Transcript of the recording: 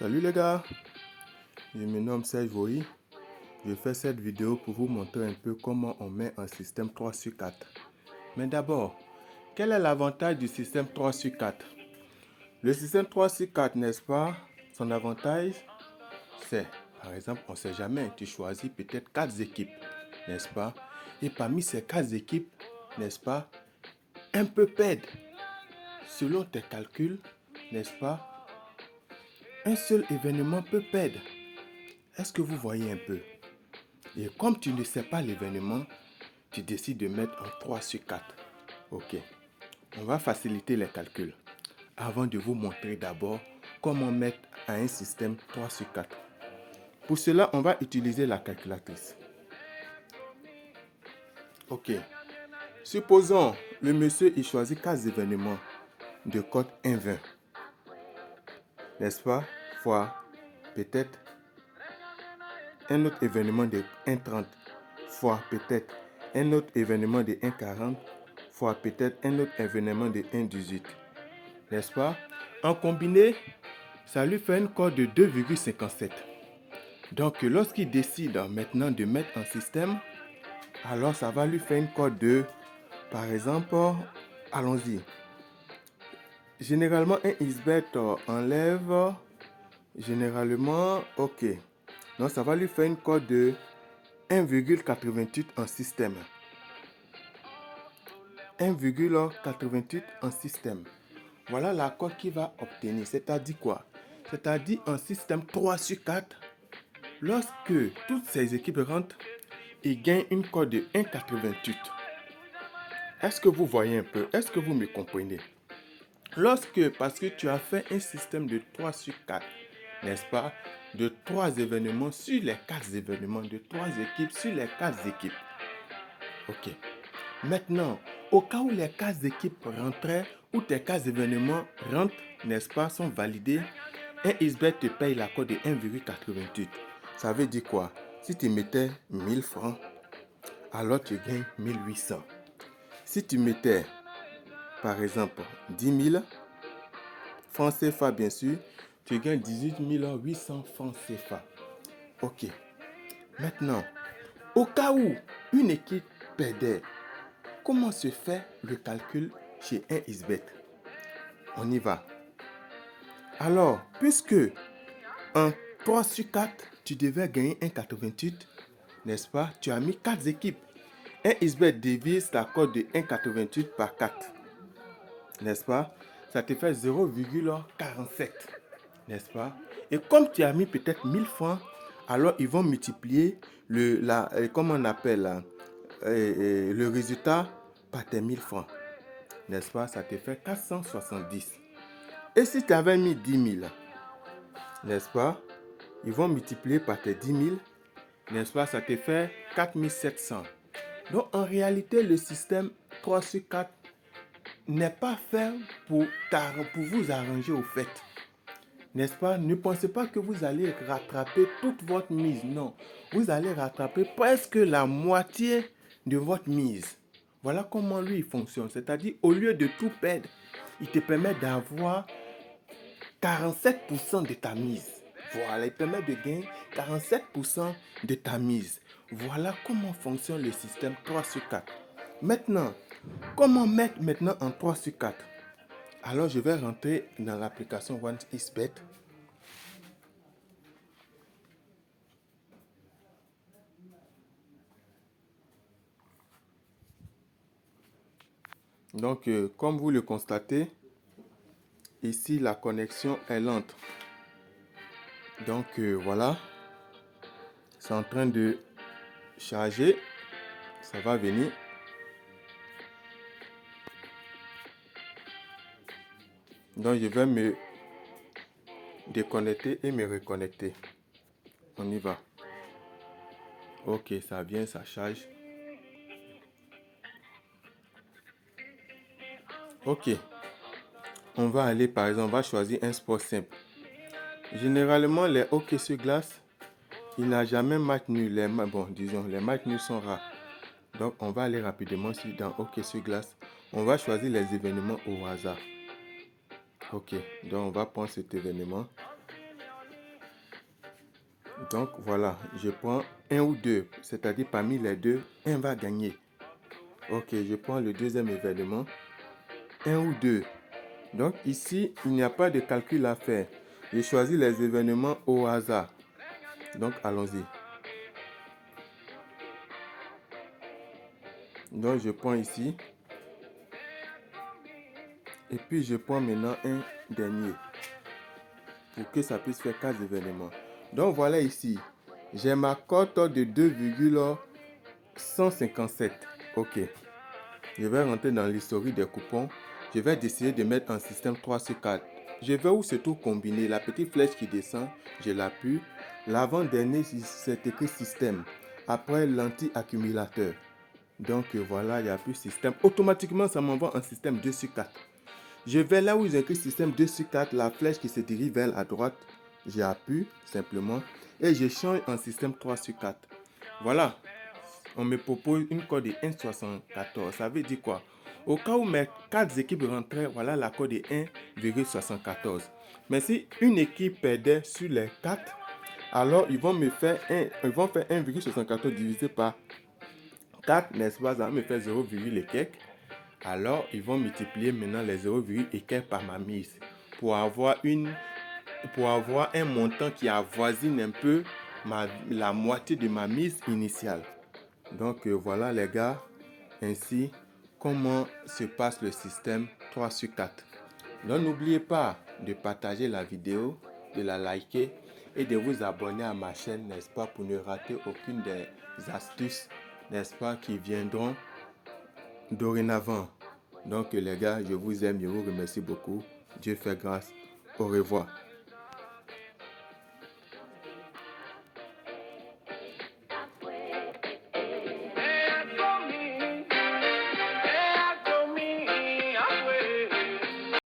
Salut les gars, je me nomme Serge Vohi. Je fais cette vidéo pour vous montrer un peu comment on met un système 3 sur 4. Mais d'abord, quel est l'avantage du système 3 sur 4? Le système 3 sur 4, n'est-ce pas? Son avantage, c'est, par exemple, on ne sait jamais, tu choisis peut-être 4 équipes, n'est-ce pas? Et parmi ces 4 équipes, n'est-ce pas, un peut perdre. Selon tes calculs, n'est-ce pas? Un seul événement peut perdre. Est-ce que vous voyez un peu? Et comme tu ne sais pas l'événement, tu décides de mettre un 3 sur 4. Ok. On va faciliter les calculs. Avant de vous montrer d'abord comment mettre à un système 3 sur 4. Pour cela, on va utiliser la calculatrice. Ok. Supposons le monsieur il choisit 4 événements de code 1,20. N'est-ce pas? Fois peut-être un autre événement de 1,30 fois peut-être un autre événement de 1,40 fois peut-être un autre événement de 1,18. N'est-ce pas? En combiné, ça lui fait une cote de 2,57. Donc, lorsqu'il décide maintenant de mettre un système, alors ça va lui faire une cote de, par exemple, allons-y. Généralement, un XBET enlève, généralement, ok. Donc, ça va lui faire une cote de 1,88 en système. 1,88 en système. Voilà la cote qu'il va obtenir. C'est-à-dire quoi? C'est-à-dire un système 3 sur 4. Lorsque toutes ces équipes rentrent, ils gagnent une cote de 1,88. Est-ce que vous voyez un peu? Est-ce que vous me comprenez? Parce que tu as fait un système de 3 sur 4, n'est-ce pas? De 3 événements sur les 4 événements, de 3 équipes sur les 4 équipes. Ok. Maintenant, au cas où les 4 équipes rentraient, ou tes 4 événements rentrent, n'est-ce pas, sont validés, un XBET te paye la cote de 1,88. Ça veut dire quoi? Si tu mettais 1000 francs, alors tu gagnes 1800. Si tu mettais, par exemple, 10 000 francs CFA, bien sûr, tu gagnes 18 800 francs CFA. Ok. Maintenant, au cas où une équipe perdait, comment se fait le calcul chez un XBET? On y va. Alors, puisque en 3 sur 4, tu devais gagner 1,88, n'est-ce pas? Tu as mis 4 équipes. Un XBET divise ta cote de 1,88 par 4. N'est-ce pas? Ça te fait 0,47. N'est-ce pas? Et comme tu as mis peut-être 1000 francs, alors ils vont multiplier comment on appelle le résultat par tes 1000 francs. N'est-ce pas? Ça te fait 470. Et si tu avais mis 10 000, n'est-ce pas? Ils vont multiplier par tes 10 000, n'est-ce pas? Ça te fait 4700. Donc, en réalité, le système 3 sur 4 n'est pas fait pour vous arranger au fait. N'est-ce pas? Ne pensez pas que vous allez rattraper toute votre mise. Non, vous allez rattraper presque la moitié de votre mise. Voilà comment lui il fonctionne. C'est-à-dire, au lieu de tout perdre, il te permet d'avoir 47% de ta mise. Voilà, il permet de gagner 47% de ta mise. Voilà comment fonctionne le système 3 sur 4. Maintenant, comment mettre maintenant en 3 sur 4? Alors, je vais rentrer dans l'application OneXBet. Donc, comme vous le constatez, ici, la connexion est lente. Donc, voilà. C'est en train de charger. Ça va venir. Donc, je vais me déconnecter et me reconnecter. On y va. Ok, ça vient, ça charge. Ok. On va aller, par exemple, on va choisir un sport simple. Généralement, les hockey sur glace, il n'a jamais match nul. Les matchs nuls sont rares. Donc, on va aller rapidement dans hockey sur glace. On va choisir les événements au hasard. Ok, donc on va prendre cet événement. Donc voilà, je prends un ou deux, c'est-à-dire parmi les deux, un va gagner. Ok, je prends le deuxième événement, un ou deux. Donc ici, il n'y a pas de calcul à faire. J'ai choisi les événements au hasard. Donc allons-y. Donc je prends ici. Et puis je prends maintenant un dernier. Pour que ça puisse faire 4 événements. Donc voilà ici. J'ai ma cote de 2,157. Ok. Je vais rentrer dans l'historique des coupons. Je vais décider de mettre un système 3 sur 4. Je vais où c'est tout combiné. La petite flèche qui descend, je l'appuie. L'avant-dernier, c'est écrit système. Après l'anti-accumulateur. Donc voilà, il n'y a plus système. Automatiquement, ça m'envoie un système 2 sur 4. Je vais là où j'ai écrit système 2 sur 4, la flèche qui se dirige vers la droite. J'appuie simplement et je change en système 3 sur 4. Voilà. On me propose une cote de 1,74. Ça veut dire quoi? Au cas où mes 4 équipes rentraient, voilà la cote de 1,74. Mais si une équipe perdait sur les 4, alors ils vont faire 1,74 divisé par 4, n'est-ce pas? Ça va me faire 0, et quelques. Alors, ils vont multiplier maintenant les 0, et quelques par ma mise pour avoir un montant qui avoisine un peu la moitié de ma mise initiale. Donc voilà les gars, ainsi comment se passe le système 3 sur 4. Donc n'oubliez pas de partager la vidéo, de la liker et de vous abonner à ma chaîne, n'est-ce pas, pour ne rater aucune des astuces, n'est-ce pas, qui viendront dorénavant. Donc les gars, je vous aime, je vous remercie beaucoup. Dieu fait grâce. Au revoir.